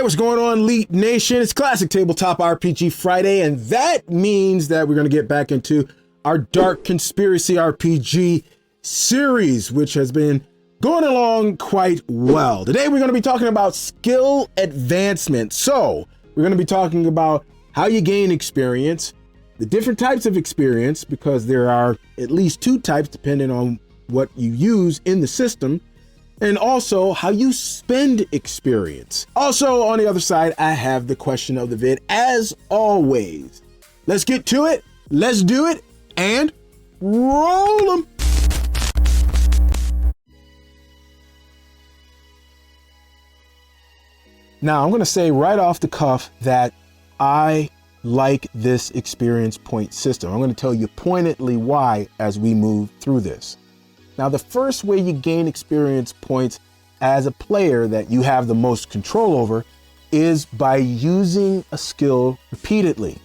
Hey, what's going on, Elite Nation? It's Classic Tabletop RPG Friday, and that means that we're going to get back into our Dark Conspiracy RPG series, which has been going along quite well. Today, we're going to be talking about skill advancement. So, we're going to be talking about how you gain experience, the different types of experience, because there are at least two types depending on what you use in the system, and also how you spend experience. Also, on the other side, I have the question of the vid, as always. Let's get to it, let's do it, and roll them. Now, I'm gonna say right off the cuff that I like this experience point system. I'm gonna tell you pointedly why as we move through this. Now, the first way you gain experience points as a player that you have the most control over is by using a skill repeatedly.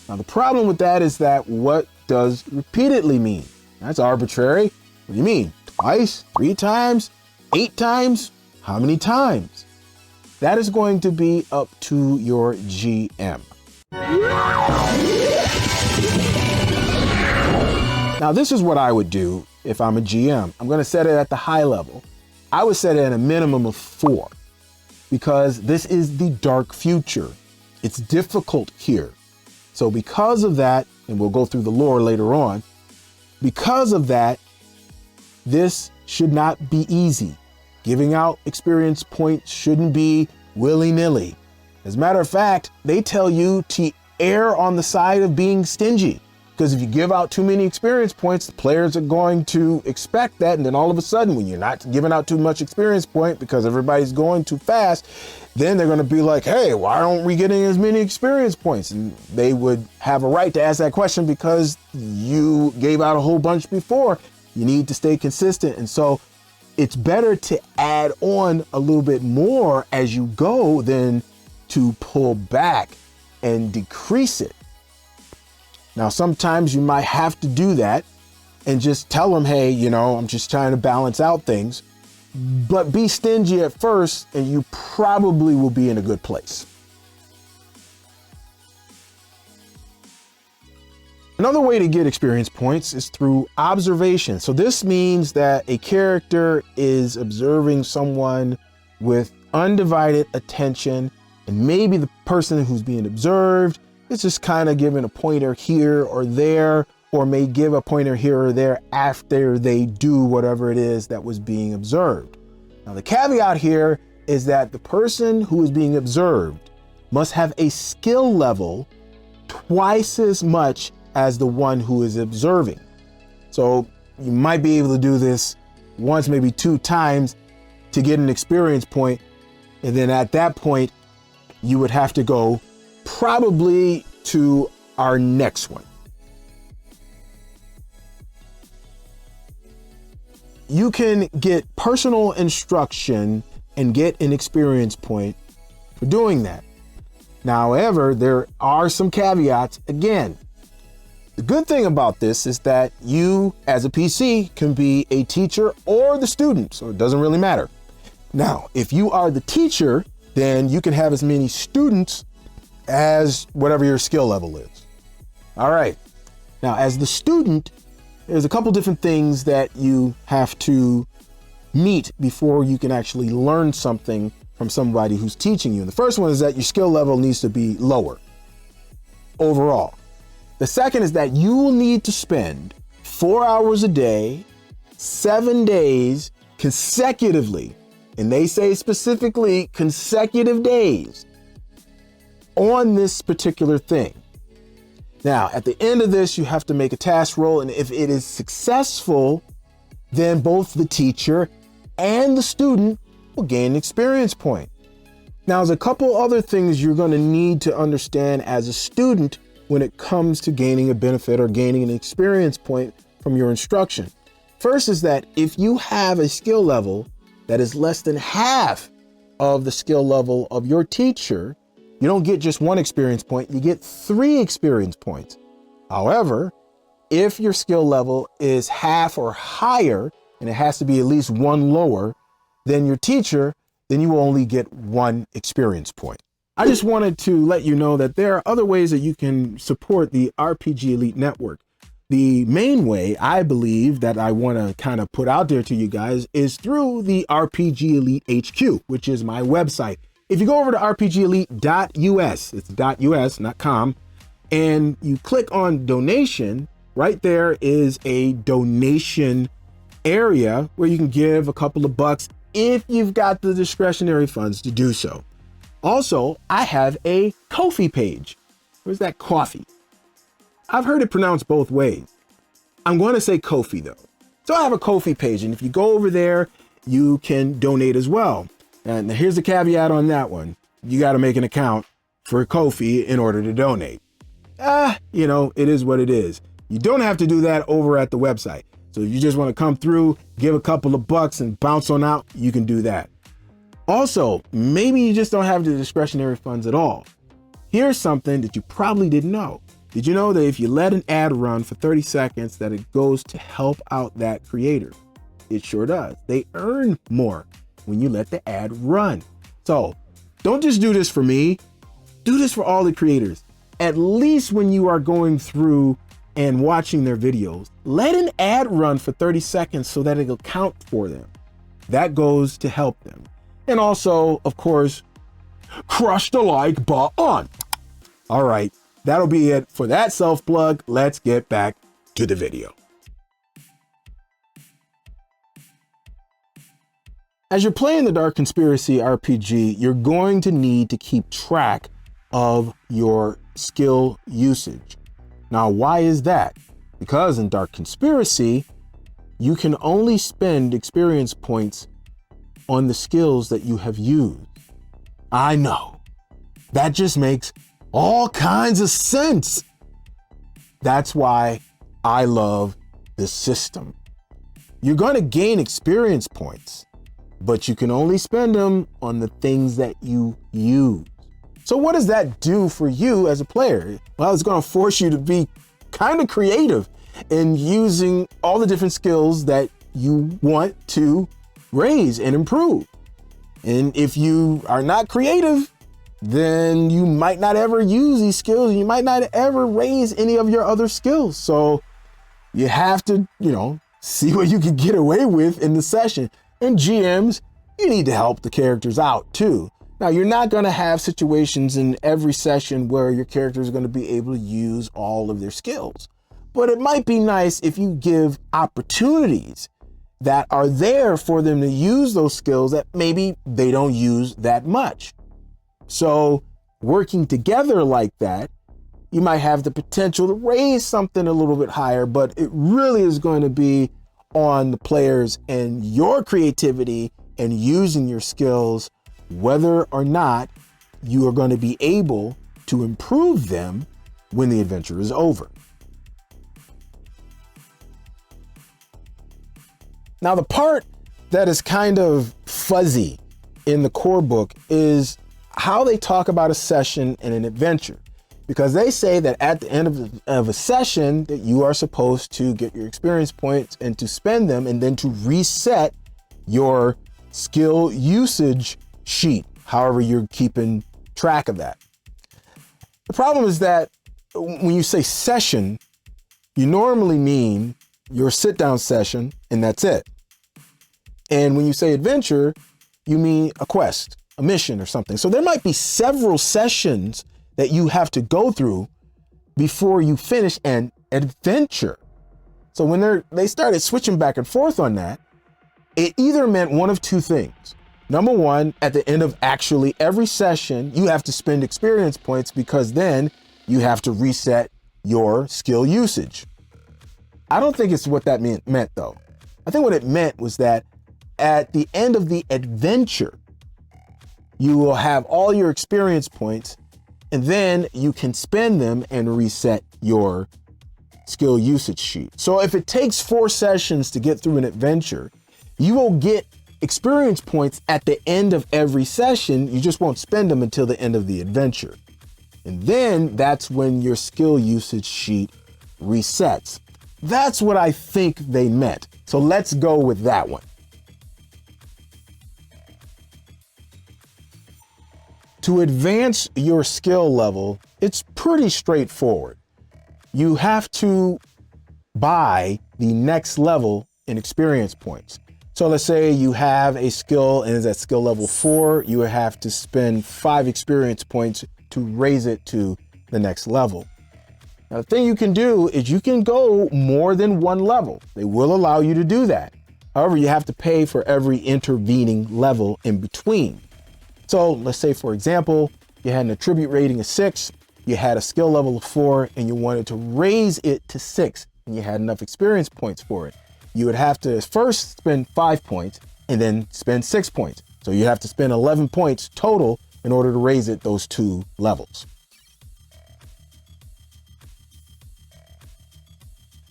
Now, the problem with that is that what does repeatedly mean? That's arbitrary. What do you mean? Twice? 3 times? 8 times? How many times? That is going to be up to your GM. Now, this is what I would do if I'm a GM. I'm going to set it at the high level. I would set it at a minimum of 4 because this is the dark future. It's difficult here. So because of that, and we'll go through the lore later on, because of that, this should not be easy. Giving out experience points shouldn't be willy-nilly. As a matter of fact, they tell you to err on the side of being stingy. Because if you give out too many experience points, the players are going to expect that. And then all of a sudden, when you're not giving out too much experience point because everybody's going too fast, then they're going to be like, hey, why aren't we getting as many experience points? And they would have a right to ask that question because you gave out a whole bunch before. You need to stay consistent. And so it's better to add on a little bit more as you go than to pull back and decrease it. Now, sometimes you might have to do that and just tell them, hey, you know, I'm just trying to balance out things, but be stingy at first and you probably will be in a good place. Another way to get experience points is through observation. So this means that a character is observing someone with undivided attention, and maybe the person who's being observed is just kind of giving a pointer here or there, or may give a pointer here or there after they do whatever it is that was being observed. Now, the caveat here is that the person who is being observed must have a skill level twice as much as the one who is observing. So you might be able to do this once, maybe 2 times to get an experience point. And then at that point, you would have to go probably to our next one. You can get personal instruction and get an experience point for doing that. Now, however, there are some caveats. Again, the good thing about this is that you, as a PC, can be a teacher or the student, so it doesn't really matter. Now, if you are the teacher, then you can have as many students as whatever your skill level is. All right. Now, as the student, there's a couple different things that you have to meet before you can actually learn something from somebody who's teaching you. And the first one is that your skill level needs to be lower overall. The second is that you will need to spend 4 hours a day, 7 days consecutively, and they say specifically consecutive days, on this particular thing. Now, at the end of this, you have to make a task roll, and if it is successful, then both the teacher and the student will gain an experience point. Now, there's a couple other things you're going to need to understand as a student when it comes to gaining a benefit or gaining an experience point from your instruction. First is that if you have a skill level that is less than half of the skill level of your teacher, you don't get just 1 experience point, you get 3 experience points. However, if your skill level is half or higher, and it has to be at least 1 lower than your teacher, then you will only get 1 experience point. I just wanted to let you know that there are other ways that you can support the RPG Elite Network. The main way, I believe, that I want to kind of put out there to you guys is through the RPG Elite HQ, which is my website. If you go over to rpgelite.us, it's .us, not .com, and you click on donation, right there is a donation area where you can give a couple of bucks if you've got the discretionary funds to do so. Also, I have a Ko-fi page. Where's that coffee? I've heard it pronounced both ways. I'm going to say Ko-fi though. So I have a Ko-fi page, and if you go over there, you can donate as well. And here's the caveat on that one. You got to make an account for Ko-fi in order to donate. You know, it is what it is. You don't have to do that over at the website. So if you just want to come through, give a couple of bucks and bounce on out, you can do that. Also, maybe you just don't have the discretionary funds at all. Here's something that you probably didn't know. Did you know that if you let an ad run for 30 seconds, that it goes to help out that creator? It sure does. They earn more when you let the ad run. So don't just do this for me. Do this for all the creators. At least when you are going through and watching their videos, let an ad run for 30 seconds so that it'll count for them. That goes to help them. And also, of course, crush the like button. All right, that'll be it for that self-plug. Let's get back to the video. As you're playing the Dark Conspiracy RPG, you're going to need to keep track of your skill usage. Now, why is that? Because in Dark Conspiracy, you can only spend experience points on the skills that you have used. I know, that just makes all kinds of sense. That's why I love this system. You're going to gain experience points, but you can only spend them on the things that you use. So what does that do for you as a player? Well, it's going to force you to be kind of creative in using all the different skills that you want to raise and improve. And if you are not creative, then you might not ever use these skills. You might not ever raise any of your other skills. So you have to, see what you can get away with in the session. And GMs, you need to help the characters out too. Now, you're not going to have situations in every session where your character is going to be able to use all of their skills. But it might be nice if you give opportunities that are there for them to use those skills that maybe they don't use that much. So working together like that, you might have the potential to raise something a little bit higher, but it really is going to be on the players and your creativity and using your skills, whether or not you are going to be able to improve them when the adventure is over. Now, the part that is kind of fuzzy in the core book is how they talk about a session and an adventure, because they say that at the end of a session that you are supposed to get your experience points and to spend them and then to reset your skill usage sheet, however you're keeping track of that. The problem is that when you say session, you normally mean your sit-down session and that's it. And when you say adventure, you mean a quest, a mission or something. So there might be several sessions that you have to go through before you finish an adventure. So when they started switching back and forth on that, it either meant one of two things. Number one, at the end of actually every session, you have to spend experience points because then you have to reset your skill usage. I don't think it's what that meant though. I think what it meant was that at the end of the adventure, you will have all your experience points and then you can spend them and reset your skill usage sheet. So if it takes 4 sessions to get through an adventure, you will get experience points at the end of every session. You just won't spend them until the end of the adventure. And then that's when your skill usage sheet resets. That's what I think they meant. So let's go with that one. To advance your skill level, it's pretty straightforward. You have to buy the next level in experience points. So let's say you have a skill and it's at skill level 4, you would have to spend 5 experience points to raise it to the next level. Now, the thing you can do is you can go more than one level. They will allow you to do that. However, you have to pay for every intervening level in between. So let's say, for example, you had an attribute rating of 6, you had a skill level of 4, and you wanted to raise it to 6, and you had enough experience points for it. You would have to first spend 5 points and then spend 6 points. So you have to spend 11 points total in order to raise it those 2 levels.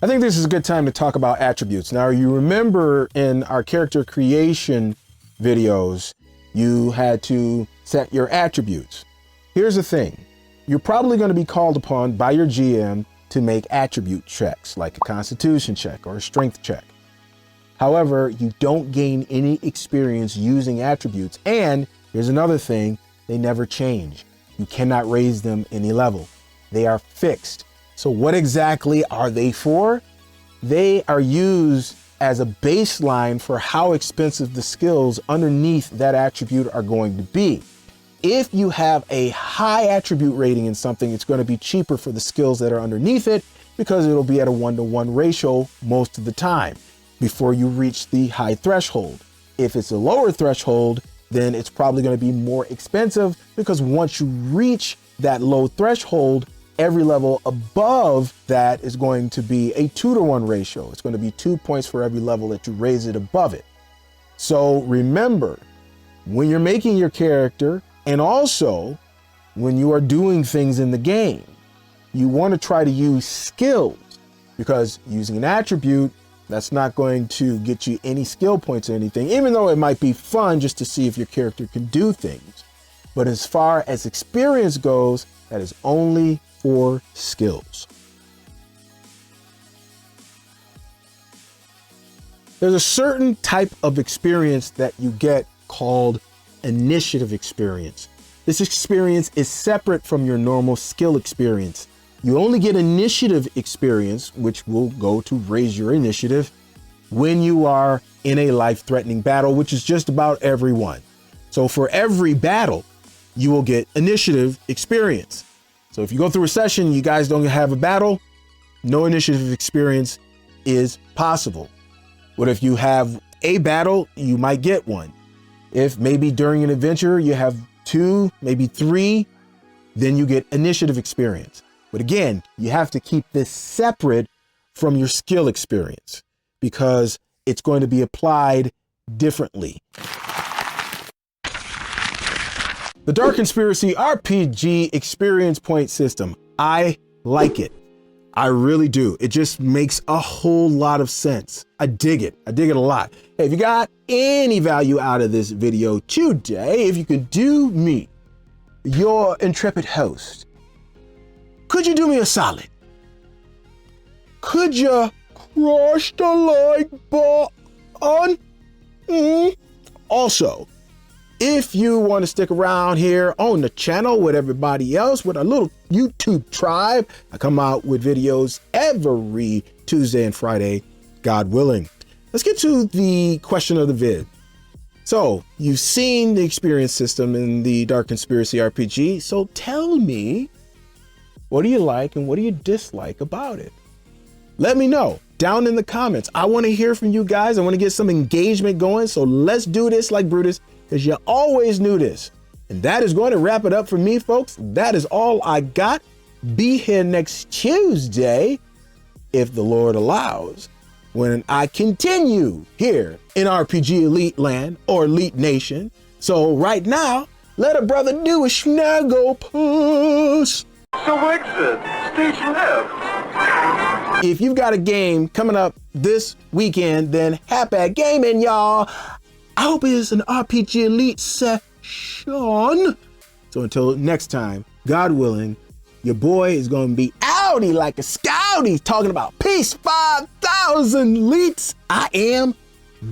I think this is a good time to talk about attributes. Now, you remember in our character creation videos, you had to set your attributes. Here's the thing. You're probably going to be called upon by your GM to make attribute checks, like a constitution check or a strength check. However, you don't gain any experience using attributes. And here's another thing, they never change. You cannot raise them any level. They are fixed. So what exactly are they for? They are used as a baseline for how expensive the skills underneath that attribute are going to be. If you have a high attribute rating in something, it's going to be cheaper for the skills that are underneath it because it'll be at a 1-to-1 ratio most of the time before you reach the high threshold. If it's a lower threshold, then it's probably going to be more expensive because once you reach that low threshold, every level above that is going to be a 2-to-1 ratio. It's going to be 2 points for every level that you raise it above it. So remember, when you're making your character and also when you are doing things in the game, you want to try to use skills, because using an attribute, that's not going to get you any skill points or anything, even though it might be fun just to see if your character can do things. But as far as experience goes, that is only for skills. There's a certain type of experience that you get called initiative experience. This experience is separate from your normal skill experience. You only get initiative experience, which will go to raise your initiative, when you are in a life-threatening battle, which is just about everyone. So for every battle, you will get initiative experience. So if you go through a session, you guys don't have a battle, no initiative experience is possible. But if you have a battle, you might get one. If maybe during an adventure you have 2, maybe 3, then you get initiative experience. But again, you have to keep this separate from your skill experience because it's going to be applied differently. The Dark Conspiracy RPG experience point system. I like it. I really do. It just makes a whole lot of sense. I dig it. I dig it a lot. Hey, if you got any value out of this video today, if you could do me, your intrepid host, could you do me a solid? Could you crush the like button? Also, if you want to stick around here on the channel with everybody else, with a little YouTube tribe, I come out with videos every Tuesday and Friday, God willing. Let's get to the question of the vid. So you've seen the experience system in the Dark Conspiracy RPG. So tell me, what do you like and what do you dislike about it? Let me know down in the comments. I want to hear from you guys. I want to get some engagement going. So let's do this like Brutus, because you always knew this. And that is going to wrap it up for me, folks. That is all I got. Be here next Tuesday, if the Lord allows, when I continue here in RPG Elite Land or Elite Nation. So right now, let a brother do a snuggle puss. So exit, stage left. If you've got a game coming up this weekend, then happy gaming, y'all. I hope it is an RPG Elite session. So until next time, God willing, your boy is going to be outie like a scoutie talking about peace 5,000 elites. I am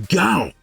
gone.